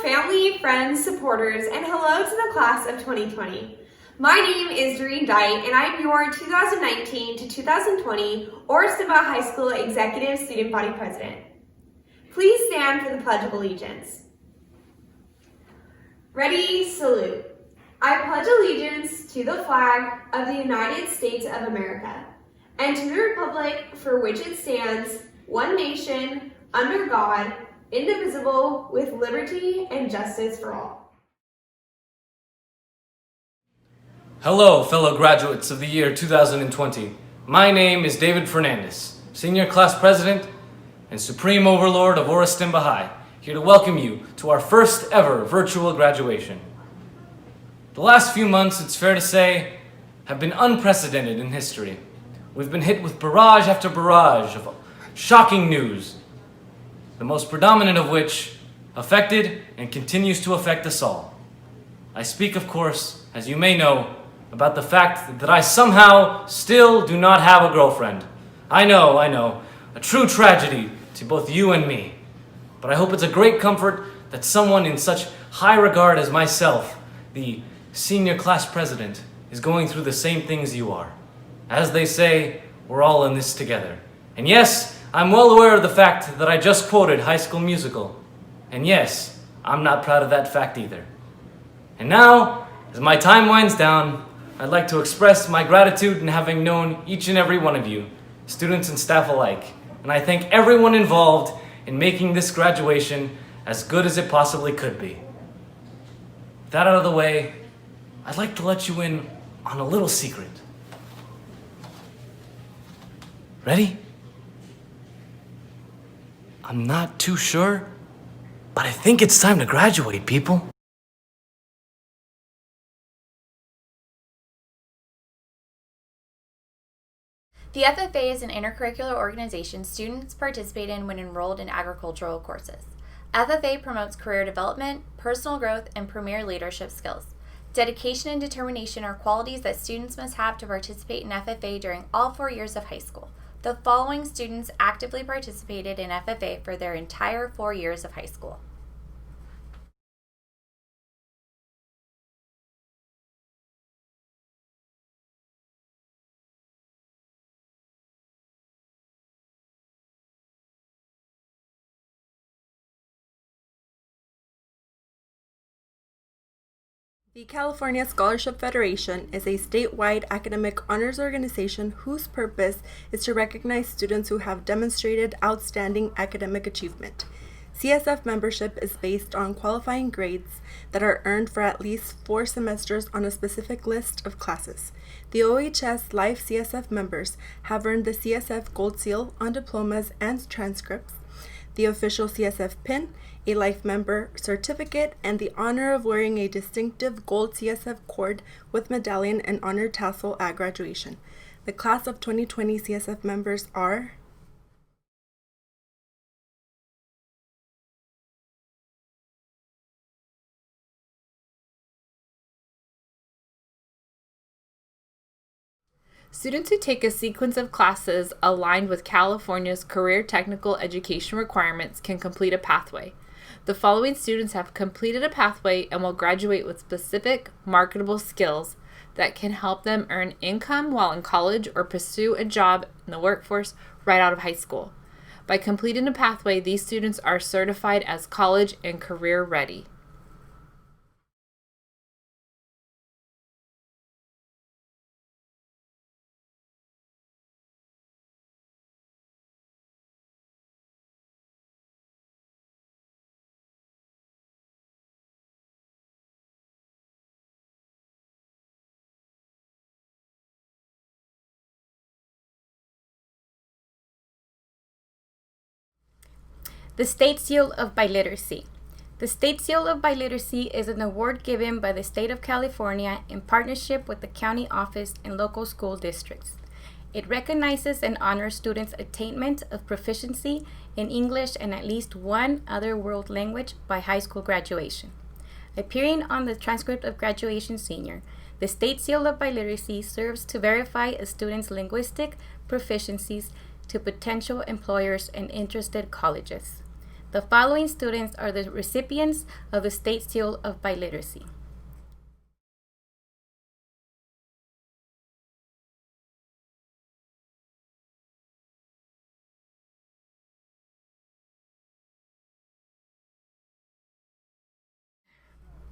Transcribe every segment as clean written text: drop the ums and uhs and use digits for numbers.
family, friends, supporters, and hello to the class of 2020. My name is Doreen Dyke, and I'm your 2019 to 2020 Orestimba High School Executive Student Body President. Please stand for the Pledge of Allegiance. Ready, salute. I pledge allegiance to the flag of the United States of America and to the republic for which it stands, one nation, under God, indivisible, with liberty and justice for all. Hello, fellow graduates of the year 2020. My name is David Fernandez, Senior Class President and Supreme Overlord of Orestimba High, here to welcome you to our first ever virtual graduation. The last few months, it's fair to say, have been unprecedented in history. We've been hit with barrage after barrage of shocking news, the most predominant of which affected and continues to affect us all. I speak, of course, as you may know, about the fact that I somehow still do not have a girlfriend. I know, a true tragedy to both you and me. But I hope it's a great comfort that someone in such high regard as myself, the Senior Class President, is going through the same things you are. As they say, we're all in this together. And yes, I'm well aware of the fact that I just quoted High School Musical. And yes, I'm not proud of that fact either. And now, as my time winds down, I'd like to express my gratitude in having known each and every one of you, students and staff alike. And I thank everyone involved in making this graduation as good as it possibly could be. With that out of the way, I'd like to let you in on a little secret. Ready? I'm not too sure, but I think it's time to graduate, people. The FFA is an intercurricular organization students participate in when enrolled in agricultural courses. FFA promotes career development, personal growth, and premier leadership skills. Dedication and determination are qualities that students must have to participate in FFA during all 4 years of high school. The following students actively participated in FFA for their entire 4 years of high school. The California Scholarship Federation is a statewide academic honors organization whose purpose is to recognize students who have demonstrated outstanding academic achievement. CSF membership is based on qualifying grades that are earned for at least 4 semesters on a specific list of classes. The OHS Life CSF members have earned the CSF Gold Seal on diplomas and transcripts, the official CSF pin, a Life Member certificate, and the honor of wearing a distinctive gold CSF cord with medallion and honor tassel at graduation. The class of 2020 CSF members are Students who take a sequence of classes aligned with California's career technical education requirements can complete a pathway. The following students have completed a pathway and will graduate with specific marketable skills that can help them earn income while in college or pursue a job in the workforce right out of high school. By completing a pathway, these students are certified as college and career ready. The State Seal of Biliteracy. The State Seal of Biliteracy is an award given by the State of California in partnership with the county office and local school districts. It recognizes and honors students' attainment of proficiency in English and at least one other world language by high school graduation. Appearing on the transcript of graduation senior, the State Seal of Biliteracy serves to verify a student's linguistic proficiencies to potential employers and interested colleges. The following students are the recipients of the State Seal of Biliteracy.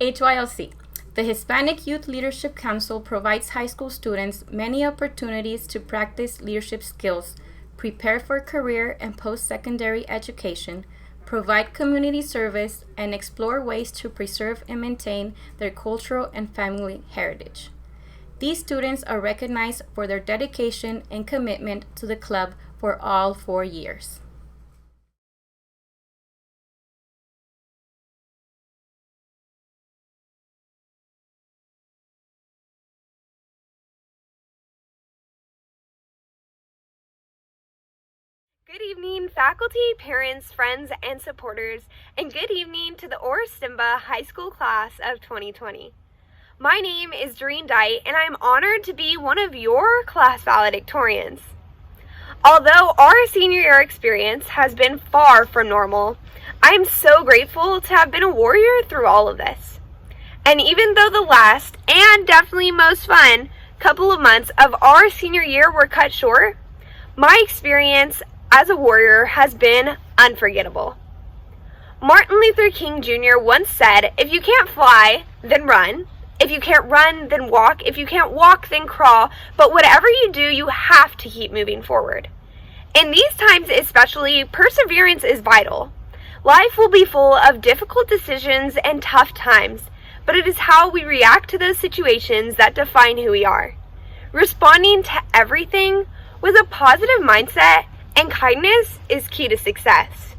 HYLC. The Hispanic Youth Leadership Council provides high school students many opportunities to practice leadership skills, prepare for career and post-secondary education, provide community service, and explore ways to preserve and maintain their cultural and family heritage. These students are recognized for their dedication and commitment to the club for all 4 years. Good evening, faculty, parents, friends, and supporters, and good evening to the Orestimba High School class of 2020. My name is Doreen Dyte, and I'm honored to be one of your class valedictorians. Although our senior year experience has been far from normal, I am so grateful to have been a warrior through all of this. And even though the last, and definitely most fun, couple of months of our senior year were cut short, my experience as a warrior has been unforgettable. Martin Luther King Jr. once said, "If you can't fly, then run. If you can't run, then walk. If you can't walk, then crawl. But whatever you do, you have to keep moving forward." In these times especially, perseverance is vital. Life will be full of difficult decisions and tough times, but it is how we react to those situations that define who we are. Responding to everything with a positive mindset and kindness is key to success.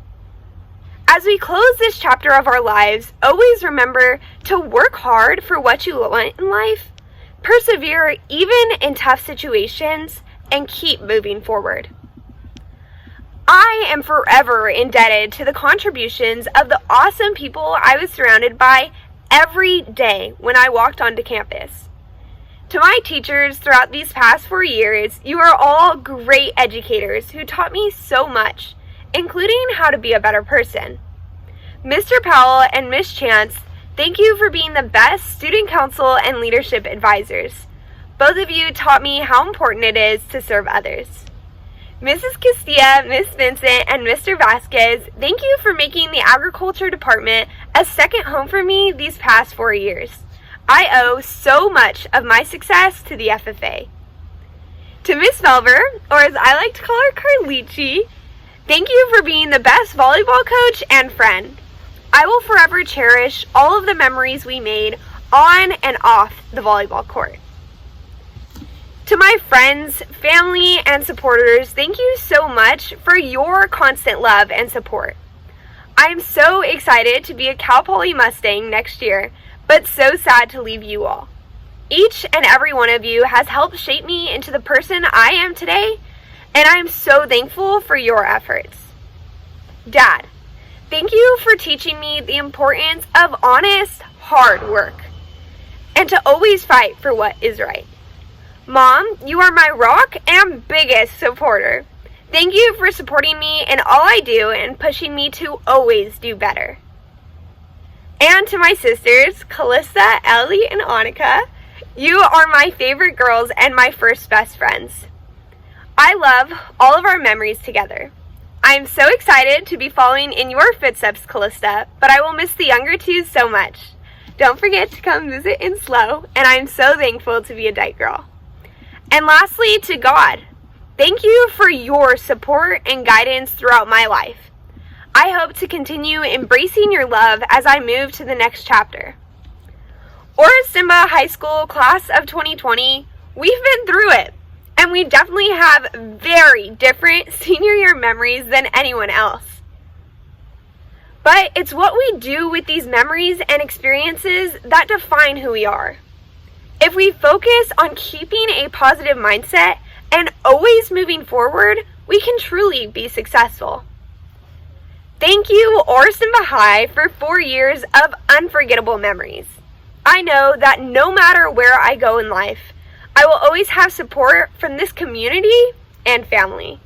As we close this chapter of our lives, always remember to work hard for what you want in life, persevere even in tough situations, and keep moving forward. I am forever indebted to the contributions of the awesome people I was surrounded by every day when I walked onto campus. To my teachers throughout these past 4 years, you are all great educators who taught me so much, including how to be a better person. Mr. Powell and Miss Chance, thank you for being the best student council and leadership advisors. Both of you taught me how important it is to serve others. Mrs. Castilla, Miss Vincent, and Mr. Vasquez, thank you for making the agriculture department a second home for me these past 4 years. I owe so much of my success to the FFA. To Miss Melver, or as I like to call her, Carlici, thank you for being the best volleyball coach and friend. I will forever cherish all of the memories we made on and off the volleyball court. To my friends, family, and supporters, thank you so much for your constant love and support. I am so excited to be a Cal Poly Mustang next year, but so sad to leave you all. Each and every one of you has helped shape me into the person I am today, and I am so thankful for your efforts. Dad, thank you for teaching me the importance of honest, hard work, and to always fight for what is right. Mom, you are my rock and biggest supporter. Thank you for supporting me in all I do and pushing me to always do better. And to my sisters, Callista, Ellie, and Annika, you are my favorite girls and my first best friends. I love all of our memories together. I am so excited to be following in your footsteps, Callista, but I will miss the younger twos so much. Don't forget to come visit in SLO, and I am so thankful to be a Dyke girl. And lastly, to God, thank you for your support and guidance throughout my life. I hope to continue embracing your love as I move to the next chapter. Orestimba High School class of 2020, we've been through it, and we definitely have very different senior year memories than anyone else. But it's what we do with these memories and experiences that define who we are. If we focus on keeping a positive mindset and always moving forward, we can truly be successful. Thank you, Orestimba High, for 4 years of unforgettable memories. I know that no matter where I go in life, I will always have support from this community and family.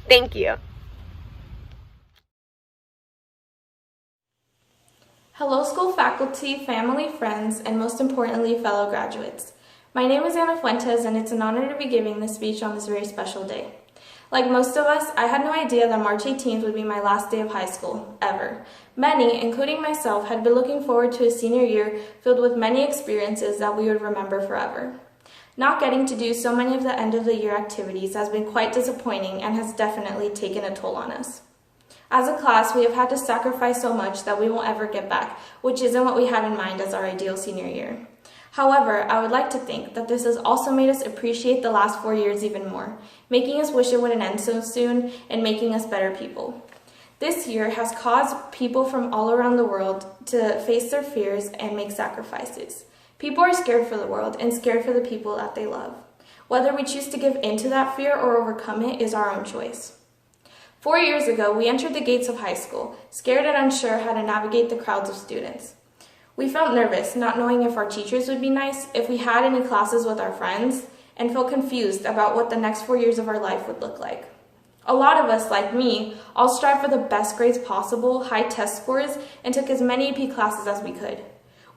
Thank you. Hello, school faculty, family, friends, and most importantly, fellow graduates. My name is Ana Fuentes, and it's an honor to be giving this speech on this very special day. Like most of us, I had no idea that March 18th would be my last day of high school, ever. Many, including myself, had been looking forward to a senior year filled with many experiences that we would remember forever. Not getting to do so many of the end of the year activities has been quite disappointing and has definitely taken a toll on us. As a class, we have had to sacrifice so much that we won't ever get back, which isn't what we had in mind as our ideal senior year. However, I would like to think that this has also made us appreciate the last 4 years even more, making us wish it wouldn't end so soon and making us better people. This year has caused people from all around the world to face their fears and make sacrifices. People are scared for the world and scared for the people that they love. Whether we choose to give into that fear or overcome it is our own choice. 4 years ago, we entered the gates of high school, scared and unsure how to navigate the crowds of students. We felt nervous, not knowing if our teachers would be nice, if we had any classes with our friends, and felt confused about what the next 4 years of our life would look like. A lot of us, like me, all strived for the best grades possible, high test scores, and took as many AP classes as we could.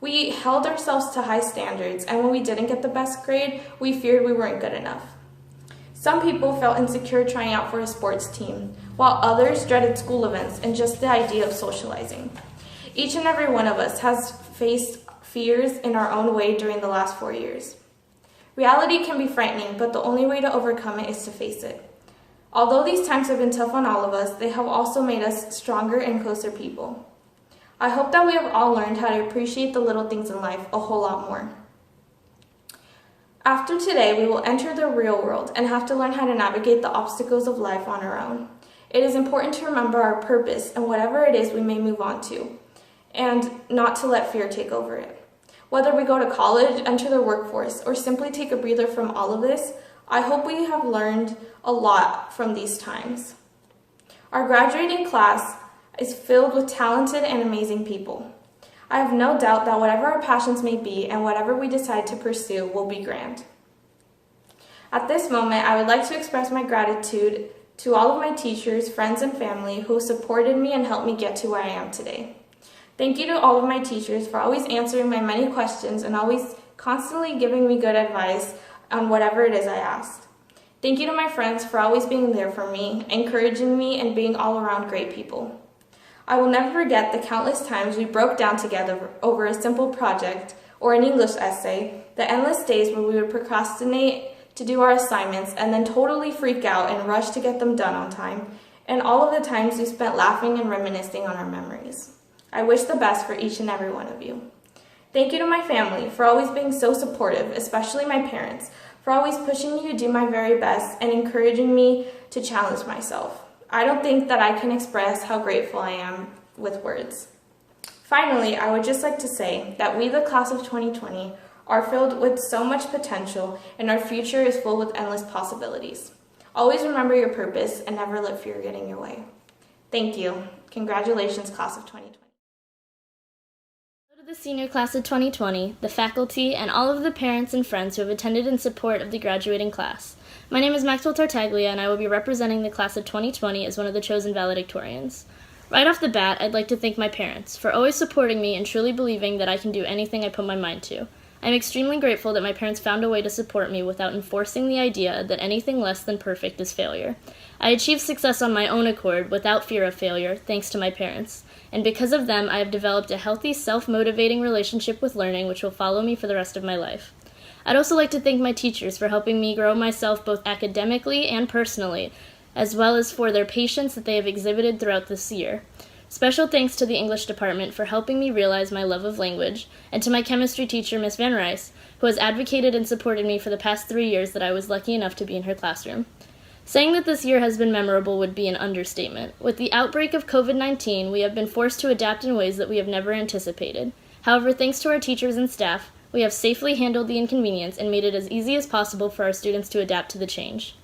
We held ourselves to high standards, and when we didn't get the best grade, we feared we weren't good enough. Some people felt insecure trying out for a sports team, while others dreaded school events and just the idea of socializing. Each and every one of us has faced fears in our own way during the last 4 years. Reality can be frightening, but the only way to overcome it is to face it. Although these times have been tough on all of us, they have also made us stronger and closer people. I hope that we have all learned how to appreciate the little things in life a whole lot more. After today, we will enter the real world and have to learn how to navigate the obstacles of life on our own. It is important to remember our purpose and whatever it is we may move on to, and not to let fear take over it. Whether we go to college, enter the workforce, or simply take a breather from all of this, I hope we have learned a lot from these times. Our graduating class is filled with talented and amazing people. I have no doubt that whatever our passions may be and whatever we decide to pursue will be grand. At this moment, I would like to express my gratitude to all of my teachers, friends, and family who supported me and helped me get to where I am today. Thank you to all of my teachers for always answering my many questions and always constantly giving me good advice on whatever it is I asked. Thank you to my friends for always being there for me, encouraging me, and being all around great people. I will never forget the countless times we broke down together over a simple project or an English essay, the endless days where we would procrastinate to do our assignments and then totally freak out and rush to get them done on time, and all of the times we spent laughing and reminiscing on our memories. I wish the best for each and every one of you. Thank you to my family for always being so supportive, especially my parents, for always pushing me to do my very best and encouraging me to challenge myself. I don't think that I can express how grateful I am with words. Finally, I would just like to say that we, the class of 2020, are filled with so much potential and our future is full with endless possibilities. Always remember your purpose and never let fear get in your way. Thank you. Congratulations, class of 2020. To the senior class of 2020, the faculty, and all of the parents and friends who have attended in support of the graduating class. My name is Maxwell Tartaglia, and I will be representing the class of 2020 as one of the chosen valedictorians. Right off the bat, I'd like to thank my parents for always supporting me and truly believing that I can do anything I put my mind to. I'm extremely grateful that my parents found a way to support me without enforcing the idea that anything less than perfect is failure. I achieved success on my own accord without fear of failure, thanks to my parents. And because of them, I have developed a healthy, self-motivating relationship with learning which will follow me for the rest of my life. I'd also like to thank my teachers for helping me grow myself both academically and personally, as well as for their patience that they have exhibited throughout this year. Special thanks to the English department for helping me realize my love of language, and to my chemistry teacher, Miss Van Rice, who has advocated and supported me for the past 3 years that I was lucky enough to be in her classroom. Saying that this year has been memorable would be an understatement. With the outbreak of COVID-19, we have been forced to adapt in ways that we have never anticipated. However, thanks to our teachers and staff, we have safely handled the inconvenience and made it as easy as possible for our students to adapt to the change.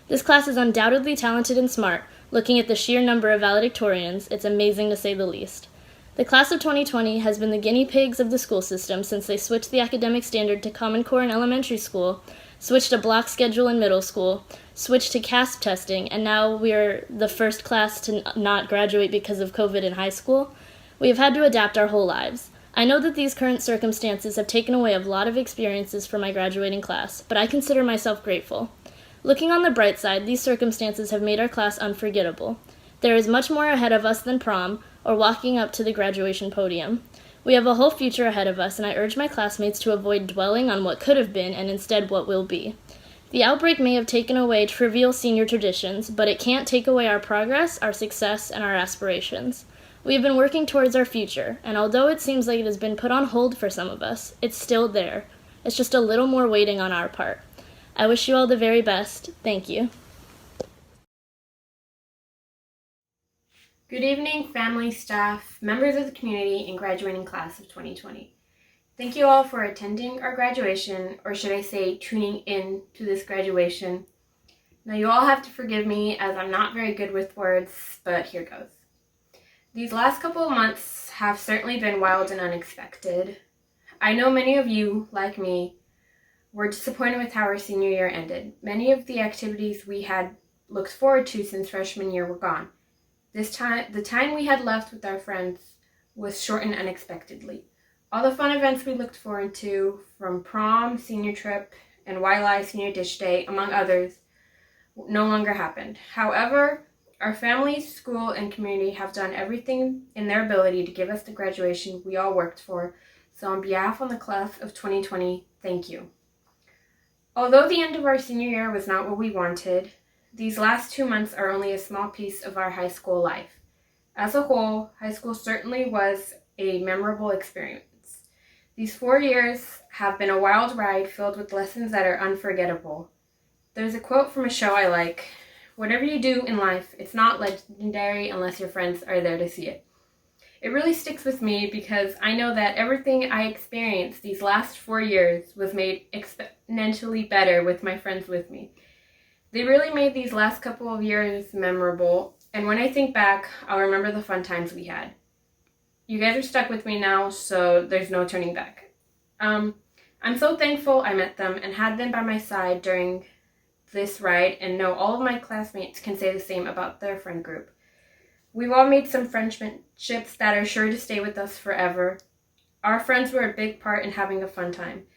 This class is undoubtedly talented and smart. Looking at the sheer number of valedictorians, it's amazing to say the least. The class of 2020 has been the guinea pigs of the school system since they switched the academic standard to Common Core in elementary school, switched to block schedule in middle school, switched to CASP testing, and now we're the first class to not graduate because of COVID in high school. We have had to adapt our whole lives. I know that these current circumstances have taken away a lot of experiences for my graduating class, but I consider myself grateful. Looking on the bright side, these circumstances have made our class unforgettable. There is much more ahead of us than prom or walking up to the graduation podium. We have a whole future ahead of us, and I urge my classmates to avoid dwelling on what could have been and instead what will be. The outbreak may have taken away trivial senior traditions, but it can't take away our progress, our success, and our aspirations. We have been working towards our future, and although it seems like it has been put on hold for some of us, it's still there. It's just a little more waiting on our part. I wish you all the very best. Thank you. Good evening, family, staff, members of the community, and graduating class of 2020. Thank you all for attending our graduation, or should I say tuning in to this graduation. Now you all have to forgive me as I'm not very good with words, but here goes. These last couple of months have certainly been wild and unexpected. I know many of you, like me, were disappointed with how our senior year ended. Many of the activities we had looked forward to since freshman year were gone. The time we had left with our friends was shortened unexpectedly. All the fun events we looked forward to, from prom, senior trip, and YLI senior dish day, among others, no longer happened. However, our families, school, and community have done everything in their ability to give us the graduation we all worked for, so on behalf of the class of 2020, thank you. Although the end of our senior year was not what we wanted, these last 2 months are only a small piece of our high school life. As a whole, high school certainly was a memorable experience. These 4 years have been a wild ride filled with lessons that are unforgettable. There's a quote from a show I like: "Whatever you do in life, it's not legendary unless your friends are there to see it." It really sticks with me because I know that everything I experienced these last 4 years was made exponentially better with my friends with me. They really made these last couple of years memorable, and when I think back, I'll remember the fun times we had. You guys are stuck with me now, so there's no turning back. I'm so thankful I met them and had them by my side during this ride, and know all of my classmates can say the same about their friend group. We've all made some friendships that are sure to stay with us forever. Our friends were a big part in having a fun time.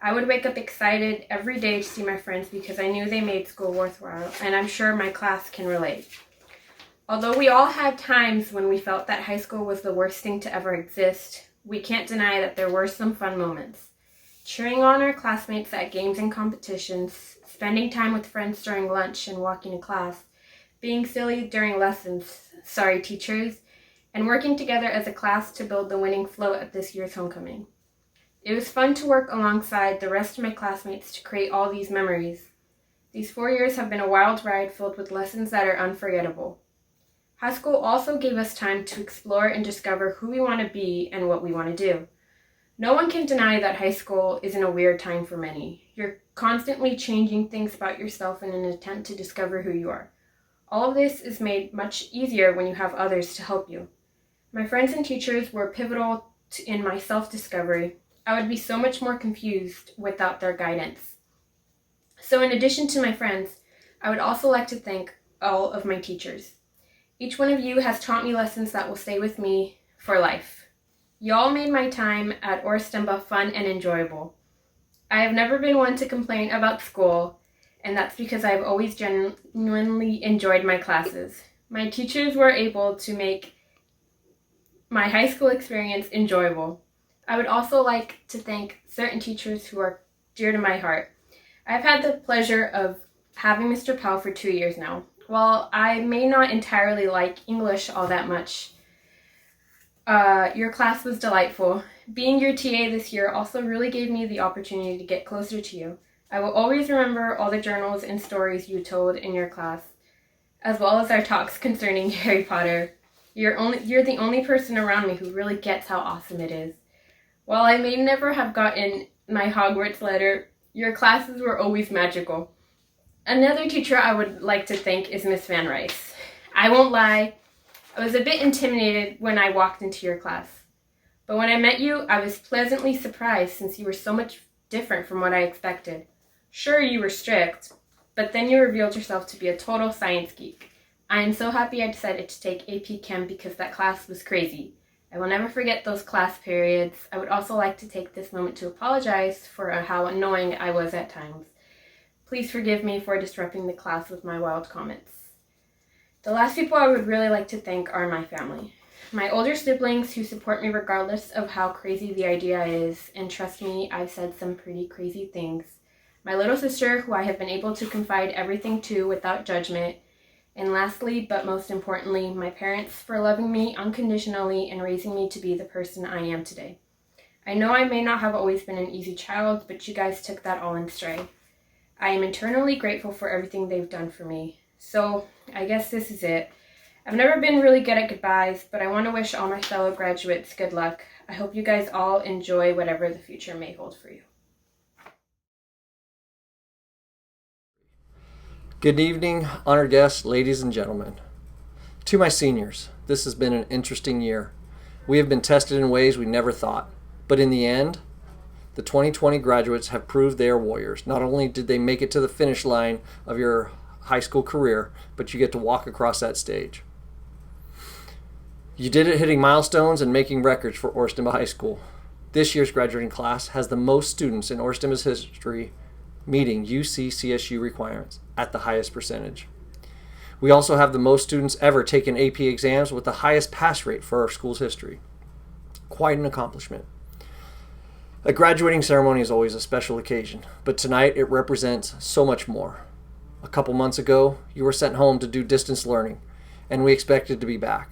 I would wake up excited every day to see my friends because I knew they made school worthwhile, and I'm sure my class can relate. Although we all had times when we felt that high school was the worst thing to ever exist, we can't deny that there were some fun moments. Cheering on our classmates at games and competitions, spending time with friends during lunch and walking to class, being silly during lessons, sorry teachers, and working together as a class to build the winning float at this year's homecoming. It was fun to work alongside the rest of my classmates to create all these memories. These 4 years have been a wild ride filled with lessons that are unforgettable. High school also gave us time to explore and discover who we want to be and what we want to do. No one can deny that high school isn't a weird time for many. You're constantly changing things about yourself in an attempt to discover who you are. All of this is made much easier when you have others to help you. My friends and teachers were pivotal in my self-discovery. I would be so much more confused without their guidance. So in addition to my friends, I would also like to thank all of my teachers. Each one of you has taught me lessons that will stay with me for life. Y'all made my time at Orestimba fun and enjoyable. I have never been one to complain about school, and that's because I've always genuinely enjoyed my classes. My teachers were able to make my high school experience enjoyable. I would also like to thank certain teachers who are dear to my heart. I've had the pleasure of having Mr. Powell for 2 years now. While I may not entirely like English all that much, your class was delightful. Being your TA this year also really gave me the opportunity to get closer to you. I will always remember all the journals and stories you told in your class, as well as our talks concerning Harry Potter. You're the only person around me who really gets how awesome it is. While I may never have gotten my Hogwarts letter, your classes were always magical. Another teacher I would like to thank is Miss Van Rice. I won't lie, I was a bit intimidated when I walked into your class. But when I met you, I was pleasantly surprised since you were so much different from what I expected. Sure, you were strict, but then you revealed yourself to be a total science geek. I am so happy I decided to take AP Chem because that class was crazy. I will never forget those class periods. I would also like to take this moment to apologize for how annoying I was at times. Please forgive me for disrupting the class with my wild comments. The last people I would really like to thank are my family. My older siblings who support me regardless of how crazy the idea is, and trust me, I've said some pretty crazy things. My little sister, who I have been able to confide everything to without judgment. And lastly, but most importantly, my parents for loving me unconditionally and raising me to be the person I am today. I know I may not have always been an easy child, but you guys took that all in stride. I am eternally grateful for everything they've done for me. So, I guess this is it. I've never been really good at goodbyes, but I want to wish all my fellow graduates good luck. I hope you guys all enjoy whatever the future may hold for you. Good evening, honored guests, ladies and gentlemen. To my seniors, this has been an interesting year. We have been tested in ways we never thought, but in the end, the 2020 graduates have proved they are warriors. Not only did they make it to the finish line of your high school career, but you get to walk across that stage. You did it hitting milestones and making records for Orestimba High School. This year's graduating class has the most students in Orestimba's history meeting UC-CSU requirements at the highest percentage. We also have the most students ever taking AP exams with the highest pass rate for our school's history. Quite an accomplishment. A graduating ceremony is always a special occasion, but tonight it represents so much more. A couple months ago, you were sent home to do distance learning, and we expected to be back.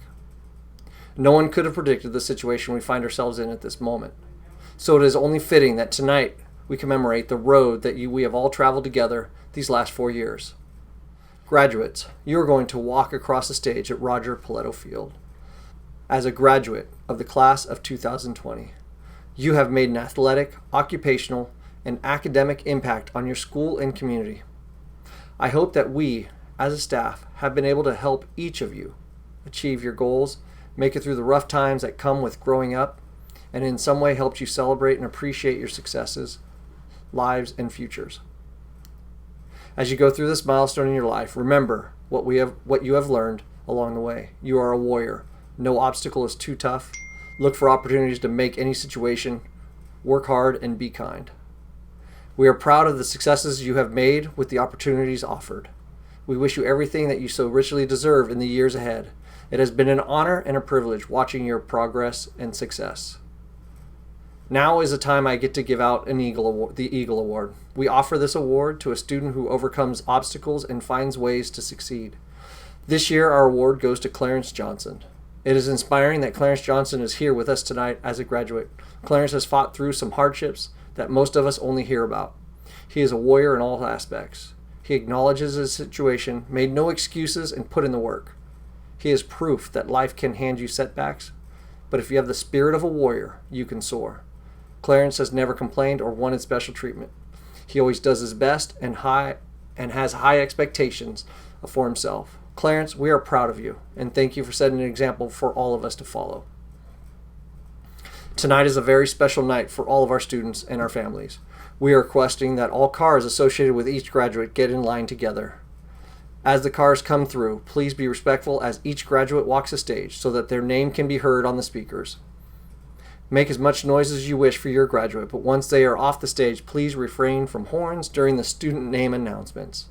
No one could have predicted the situation we find ourselves in at this moment. So it is only fitting that tonight we commemorate the road that we have all traveled together these last 4 years. Graduates, you are going to walk across the stage at Roger Paletto Field. As a graduate of the class of 2020, you have made an athletic, occupational, and academic impact on your school and community. I hope that we, as a staff, have been able to help each of you achieve your goals, make it through the rough times that come with growing up, and in some way helped you celebrate and appreciate your successes, lives, and futures. As you go through this milestone in your life, remember what you have learned along the way. You are a warrior. No obstacle is too tough. Look for opportunities to make any situation. Work hard and be kind. We are proud of the successes you have made with the opportunities offered. We wish you everything that you so richly deserve in the years ahead. It has been an honor and a privilege watching your progress and success. Now is the time I get to give out the Eagle Award. We offer this award to a student who overcomes obstacles and finds ways to succeed. This year, our award goes to Clarence Johnson. It is inspiring that Clarence Johnson is here with us tonight as a graduate. Clarence has fought through some hardships that most of us only hear about. He is a warrior in all aspects. He acknowledges his situation, made no excuses, and put in the work. He is proof that life can hand you setbacks, but if you have the spirit of a warrior, you can soar. Clarence has never complained or wanted special treatment. He always does his best and has high expectations for himself. Clarence, we are proud of you, and thank you for setting an example for all of us to follow. Tonight is a very special night for all of our students and our families. We are requesting that all cars associated with each graduate get in line together. As the cars come through, please be respectful as each graduate walks the stage so that their name can be heard on the speakers. Make as much noise as you wish for your graduate, but once they are off the stage, please refrain from horns during the student name announcements.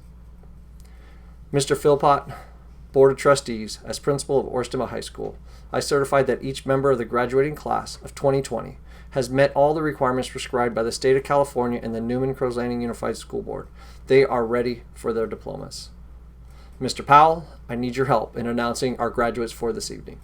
Mr. Philpott, Board of Trustees, as principal of Orestimba High School, I certify that each member of the graduating class of 2020 has met all the requirements prescribed by the state of California and the Newman-Crows Landing Unified School Board. They are ready for their diplomas. Mr. Powell, I need your help in announcing our graduates for this evening.